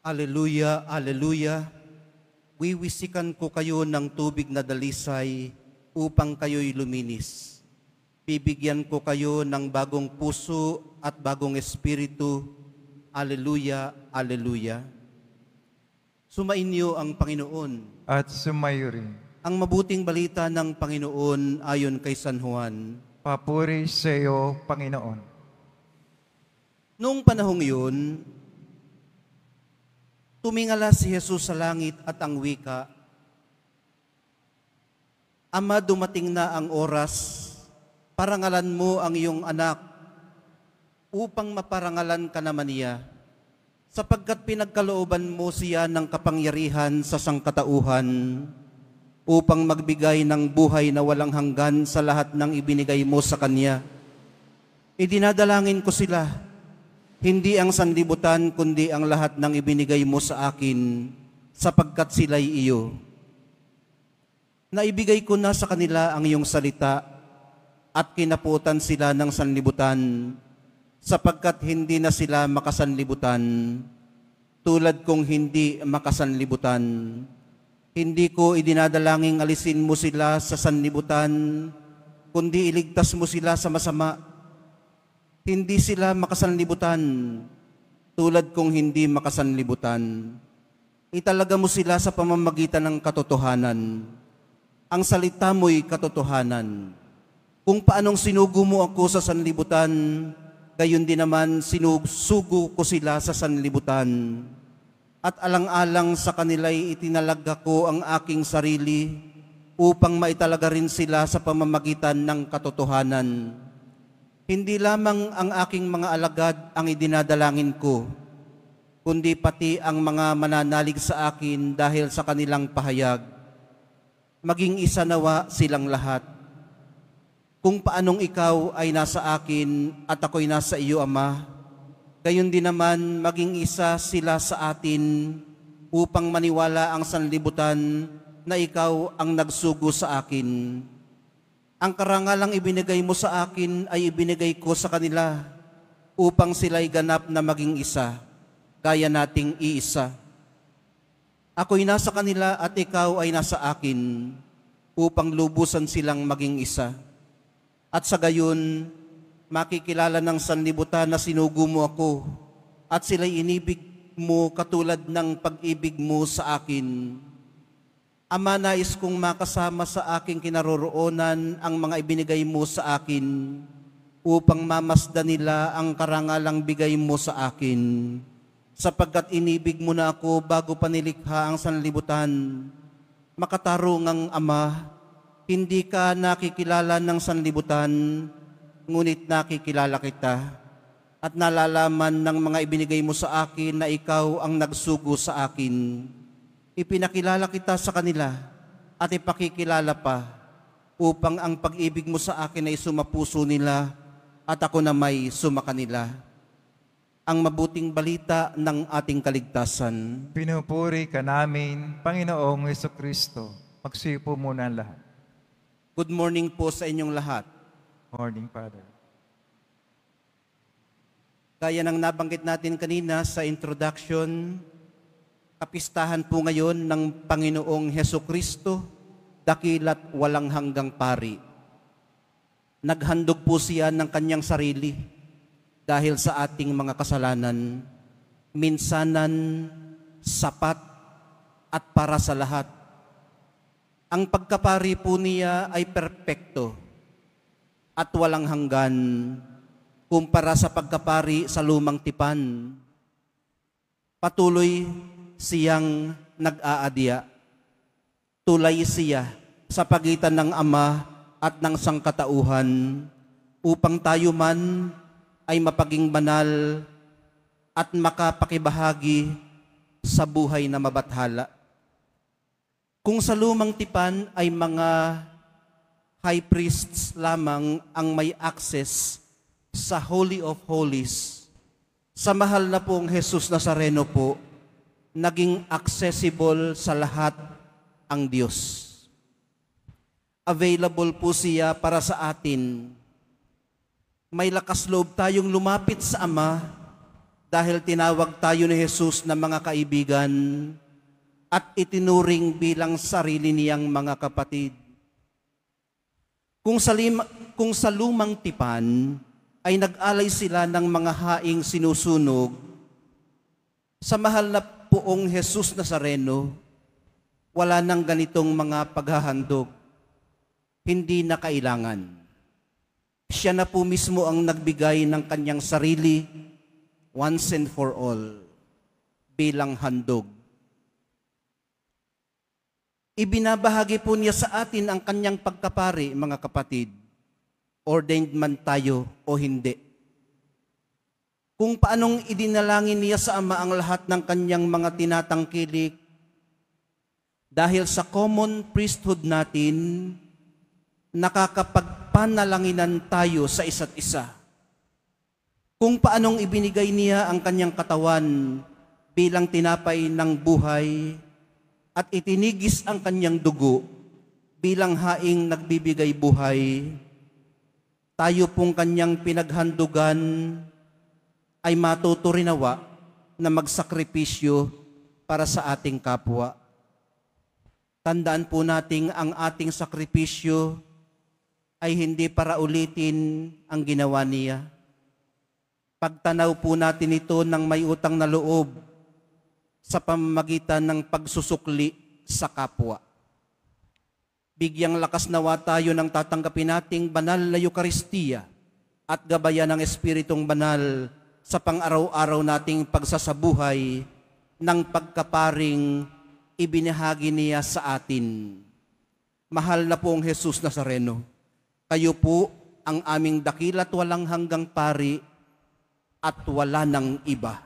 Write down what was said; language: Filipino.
Alleluia, Alleluia. Wiwisikan ko kayo ng tubig na dalisay upang kayo'y luminis. Bibigyan ko kayo ng bagong puso at bagong espiritu. Alleluia, Alleluia. Sumainyo ang Panginoon. At sumayo rin. Ang mabuting balita ng Panginoon ayon kay San Juan. Papuri sa iyo, Panginoon. Noong panahong yun, tumingala si Jesus sa langit at ang wika, Ama, dumating na ang oras, parangalan mo ang iyong anak upang maparangalan ka naman niya, sapagkat pinagkalooban mo siya ng kapangyarihan sa sangkatauhan upang magbigay ng buhay na walang hanggan sa lahat ng ibinigay mo sa Kanya. Idinadalangin ko sila, hindi ang sanlibutan kundi ang lahat ng ibinigay mo sa akin, sapagkat sila'y iyo. Naibigay ko na sa kanila ang iyong salita at kinaputan sila ng sanlibutan, sapagkat hindi na sila makasanlibutan, tulad kong hindi makasanlibutan. Hindi ko idinadalangin alisin mo sila sa sanlibutan, kundi iligtas mo sila sa masama. Hindi sila makasanlibutan, tulad kong hindi makasanlibutan. Italaga mo sila sa pamamagitan ng katotohanan. Ang salita mo'y katotohanan. Kung paanong sinugo mo ako sa sanlibutan, gayon din naman sinusugo ko sila sa sanlibutan. At alang-alang sa kanila'y itinalaga ko ang aking sarili upang maitalaga rin sila sa pamamagitan ng katotohanan. Hindi lamang ang aking mga alagad ang idinadalangin ko, kundi pati ang mga mananalig sa akin dahil sa kanilang pahayag. Maging isa nawa silang lahat. Kung paanong ikaw ay nasa akin at ako'y nasa iyo, Ama, gayon din naman maging isa sila sa atin upang maniwala ang sanlibutan na ikaw ang nagsugo sa akin. Ang karangalang ibinigay mo sa akin ay ibinigay ko sa kanila upang sila'y ganap na maging isa, gaya nating iisa. Ako'y nasa kanila at ikaw ay nasa akin upang lubusan silang maging isa. At sa gayon, makikilala ng sanlibutan na sinugo mo ako at sila'y inibig mo katulad ng pag-ibig mo sa akin. Ama, nais kong makasama sa aking kinaroroonan ang mga ibinigay mo sa akin upang mamasdan nila ang karangalang bigay mo sa akin. Sapagkat inibig mo na ako bago pa nilikha ang sanlibutan. Makatarungang Ama, hindi ka nakikilala ng sanlibutan, ngunit nakikilala kita at nalalaman ng mga ibinigay mo sa akin na ikaw ang nagsugo sa akin. Ipinakilala kita sa kanila at ipakikilala pa upang ang pag-ibig mo sa akin ay sumapuso nila at ako na may sumakanila. Ang mabuting balita ng ating kaligtasan. Pinupuri ka namin, Panginoong Jesucristo. Magsipo muna ang lahat. Good morning po sa inyong lahat. Morning, Father. Gaya ng nabanggit natin kanina sa introduction, kapistahan po ngayon ng Panginoong Jesucristo, dakila't walang hanggang pari. Naghandog po siya ng kanyang sarili dahil sa ating mga kasalanan, minsanan, sapat, at para sa lahat. Ang pagkapari po niya ay perpekto at walang hanggan kumpara sa pagkapari sa lumang tipan. Patuloy siyang nag-aadya. Tulay siya sa pagitan ng Ama at ng sangkatauhan upang tayo man ay mapaging banal at makapakibahagi sa buhay na mabathala. Kung sa lumang tipan ay mga high priests lamang ang may access sa Holy of Holies, sa mahal na pong Jesus Nazareno po, naging accessible sa lahat ang Diyos. Available po siya para sa atin. May lakas loob tayong lumapit sa Ama dahil tinawag tayo ni Jesus na mga kaibigan at itinuring bilang sarili niyang mga kapatid. Kung sa lumang tipan ay nag-alay sila ng mga haing sinusunog, sa mahal na Poong Jesus Nazareno, wala nang ganitong mga paghahandog. Hindi na kailangan. Siya na po mismo ang nagbigay ng kanyang sarili once and for all bilang handog. Ibinabahagi po niya sa atin ang kanyang pagkapari, mga kapatid, ordained man tayo o hindi. Kung paanong idinalangin niya sa Ama ang lahat ng kanyang mga tinatangkilik, dahil sa common priesthood natin, nakakapagpanalanginan tayo sa isa't isa. Kung paanong ibinigay niya ang kanyang katawan bilang tinapay ng buhay at itinigis ang kanyang dugo bilang haing nagbibigay buhay, tayo pong kanyang pinaghandugan ay matuturinawa na magsakripisyo para sa ating kapwa. Tandaan po nating ang ating sakripisyo ay hindi para ulitin ang ginawa niya. Pagtanaw po natin ito ng may utang na loob sa pamamagitan ng pagsusukli sa kapwa. Bigyang lakas nawa tayo ng tatanggapin nating banal na Eukaristiya at gabayan ng Espiritong Banal sa pang-araw-araw nating pagsasabuhay ng pagkaparing ibinahagi niya sa atin. Mahal na Poong Jesus Nazareno, kayo po ang aming dakila't walang hanggang pari at wala nang iba.